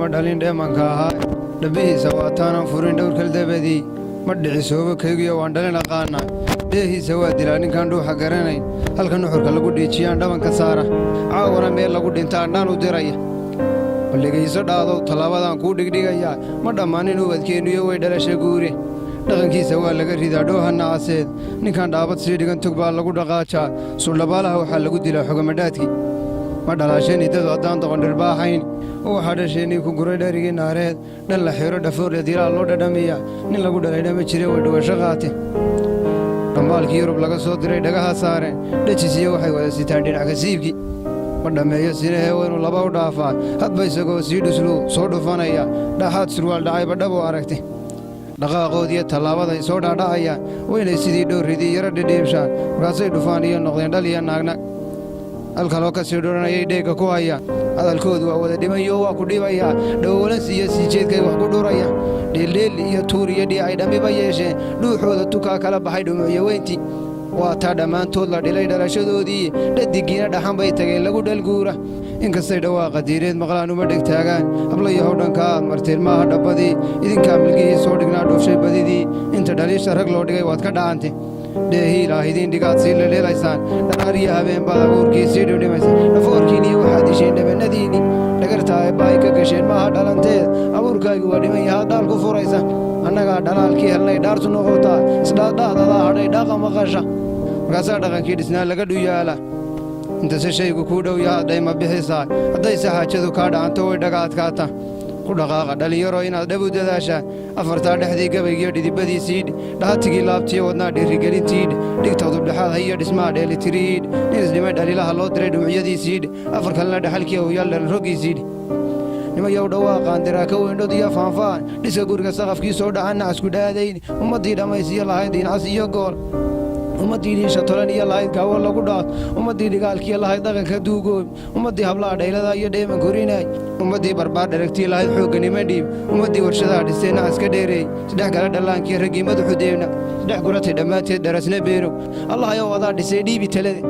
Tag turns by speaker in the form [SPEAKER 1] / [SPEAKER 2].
[SPEAKER 1] ما دالين دائما كاها دبيه سواتانا فورين دور كل دبدي مدعي سوبك كيجي واندلنا قانا ديه سوا دلاني كان روح قرنين هل كانوا حرك لقودي تيان دائما كسارة عاورا ميل لقودي انت عندنا ودراية واللي جيسر دادو طلابا كودك ديجا ما دماني نوبت كينو يوي درش جوري dhaqankii waa laga ridaa dhoohana aaseed ninkan dhaabad siidhigan tugbaa lagu dhaqaajaa suldhabaalaha waxaa lagu dilaa xogamadhaadkii ma dhalaasheen idadu haddaan doqondhirbaahayn oo waxaa dhasheenii ku guray dharigii naareed dhan la xiro dhafooree dilaa loo dhadhamiya nin lagu dhalay dhama jire way dhawasho qaate dhambaalkii yurub laga soo diray dhagaha saareen dhejisiyo waxay wada sitaan dhinac kasiibkii ma dhammeeyo sinahee waynu laba u dhaafaa hadba isagoo sii dhusluu soo dhufanaya dhaxaad surwaal dhacayba dhab oo aragtay dhaqaaqoodiiyo tallaabaday soo dhaadha'ayaan waynay sidii dhowridii yaro dhidhiibshaan markaasay dhufaan iyo noqdeen dhal iyo naagna halkaloo ka sii dhoranayay dheegga ku hayaan hadalkoodu waa wada dhimayo waa ku dhibayaa dhowoolansi iyo sii jeedkay wax ku dhuraya dheeldheel iyo tuur iyo dhiicay dhammiba yeesheen dhuuxooda tukaa kala baxay dhumucyo weyntii waa taa dhammaantood la dhilay dhalashadoodii dhadigiina dhaxan bay tageen lagu dhalguura inkastay dhawaaqa diireed maqlaan uma dhegtaagaan hablayahow dhanka aad marteen maaha dhabbadii idinkaa milgihii soo dhignaa dhoofshay badidii inta dhaliisha rag loo dhigay waad ka dhacante dheehii ilaah idiin dhigaad sii leleelaysaan dharaariyo habeen baad abuurkii sii dhidhimaysaan dhafoorkiiniyo waxaad disheen dhabannadiinni dhagartaa eebba ay ka gasheen maaha dhalanteed abuurkaagii waa dhiman yahaad dhaal ku furaysa annagaa dhalaalkii helnay dhaartu noqotaa isdhaadhaadadaa hadhay dhaaqa maqasha markaasaa dhaqankii dhisnaa laga dhuyaala intase shaygu kuu dhow yahaad dhayma bixisaa haddayse xaajadu kaa dhacanto way dhaga adkaata ku dhaqaaqa dhallinyaro inaad dhab u dadaashaa afartaa dhexdii gabaygiyo dhidibadiisiidh dhaatigii laabtiyo wadnaa dhiirigelintiidh dhigtoodu dhexaad hayiyo dhismaha dheelitiriidh nin isdhimay dhaliilaha loo diray dhumucyadiisiidh afar kalena dhexalkii awyaal dhalroggiisiidh nimayow dhawaaqaan diraaka weyndhod iyo faanfaan dhiska guriga saqafkii soo dhacanna asku dhaadayn ummaddii dhammaysiyo lahayd diincas iyo gool ummaddii dhiisha tolan iyo lahayd gaawo lagu dhaaf ummaddii dhigaalkiyo lahayd dhaqanka duugoob ummaddii hablaha dhaylada iyo dheeman korinaay ummaddii barbaar dharagtii lahayd xoogga niman dhiib ummaddii warshadaha dhisteenna aska dheereey saddex kale dhallaankiyo raggii madaxu deebna saddex guratay dhammaanteed dharasna beerow allahayow adaa dhisay dhiibi talade